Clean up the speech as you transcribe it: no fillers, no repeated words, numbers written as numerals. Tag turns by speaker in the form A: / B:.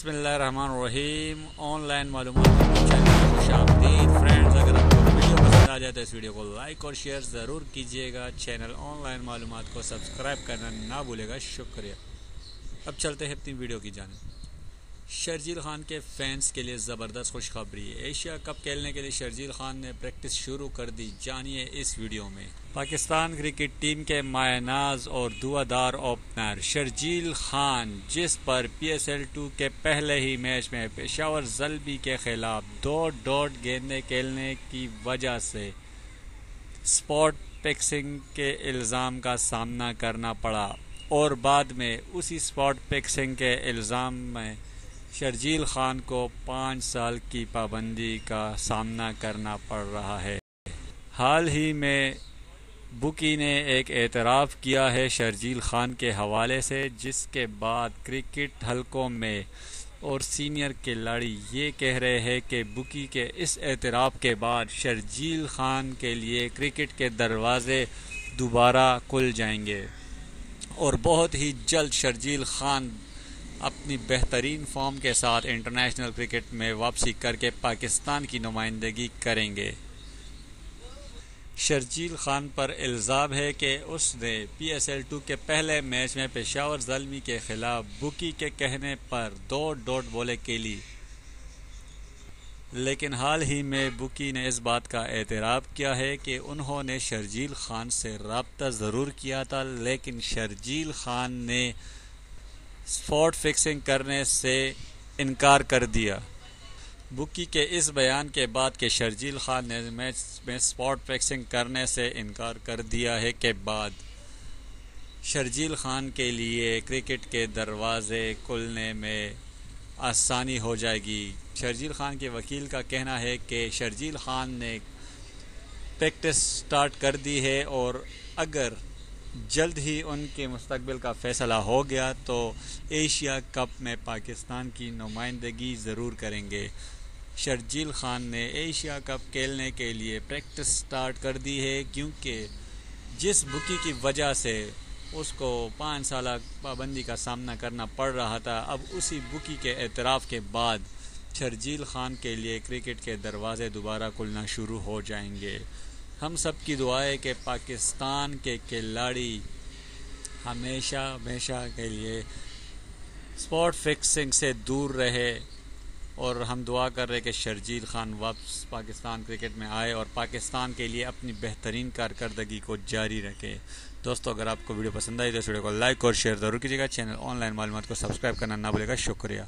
A: बिस्मिल्लाहिर्रहमानिर्रहीम। ऑनलाइन मालूमात चैनल में खुशामदीद फ्रेंड्स। अगर आपको वीडियो पसंद आ जाए तो इस वीडियो को लाइक और शेयर ज़रूर कीजिएगा। चैनल ऑनलाइन मालूमात को सब्सक्राइब करना ना भूलेगा। शुक्रिया। अब चलते हैं अपनी वीडियो की जानिब। शर्जील खान के फैंस के लिए ज़बरदस्त खुशखबरी। एशिया कप खेलने के लिए शर्जील खान ने प्रैक्टिस शुरू कर दी। जानिए इस वीडियो में। पाकिस्तान क्रिकेट टीम के मायनाज और दुआदार ओपनर शर्जील खान, जिस पर PSL 2 के पहले ही मैच में पेशावर ज़ल्बी के खिलाफ दो डॉट गेंदें खेलने की वजह से स्पॉट फिक्सिंग के इल्ज़ाम का सामना करना पड़ा और बाद में उसी स्पॉट फिक्सिंग के इल्ज़ाम में शर्जील खान को 5 साल की पाबंदी का सामना करना पड़ रहा है। हाल ही में बुकी ने एक एतराफ़ किया है शर्जील खान के हवाले से, जिसके बाद क्रिकेट हलकों में और सीनियर खिलाड़ी ये कह रहे हैं कि बुकी के इस एतराफ़ के बाद शर्जील खान के लिए क्रिकेट के दरवाज़े दोबारा खुल जाएंगे और बहुत ही जल्द शर्जील खान अपनी बेहतरीन फॉर्म के साथ इंटरनेशनल क्रिकेट में वापसी करके पाकिस्तान की नुमाइंदगी करेंगे। शर्जील खान पर इल्ज़ाम है कि उसने PSL 2 के पहले मैच में पेशावर ज़ल्मी के खिलाफ बुकी के कहने पर 2 डॉट बॉलें खेली, लेकिन हाल ही में बुकी ने इस बात का एतराफ़ किया है कि उन्होंने शर्जील खान से रब्ता ज़रूर किया था, लेकिन शर्जील खान ने स्पॉट फिक्सिंग करने से इनकार कर दिया। बुकी के इस बयान के बाद कि शर्जील खान ने मैच में स्पॉट फिक्सिंग करने से इनकार कर दिया है के बाद शर्जील खान के लिए क्रिकेट के दरवाज़े खुलने में आसानी हो जाएगी। शर्जील खान के वकील का कहना है कि शर्जील खान ने प्रैक्टिस स्टार्ट कर दी है और अगर जल्द ही उनके मुस्तकबिल का फ़ैसला हो गया तो एशिया कप में पाकिस्तान की नुमाइंदगी ज़रूर करेंगे। शर्जील खान ने एशिया कप खेलने के लिए प्रैक्टिस स्टार्ट कर दी है, क्योंकि जिस बुकी की वजह से उसको 5 साल पाबंदी का सामना करना पड़ रहा था, अब उसी बुकी के एतराफ़ के बाद शर्जील खान के लिए क्रिकेट के दरवाज़े दोबारा खुलना शुरू हो जाएंगे। हम सब की दुआ है कि पाकिस्तान के खिलाड़ी हमेशा के लिए स्पॉट फिक्सिंग से दूर रहे और हम दुआ कर रहे हैं कि शर्जील खान वापस पाकिस्तान क्रिकेट में आए और पाकिस्तान के लिए अपनी बेहतरीन कारकर्दगी को जारी रखे। दोस्तों, अगर आपको वीडियो पसंद आई तो इस वीडियो को लाइक और शेयर ज़रूर कीजिएगा। चैनल ऑनलाइन मालूमात को सब्सक्राइब करना ना भूलिएगा। शुक्रिया।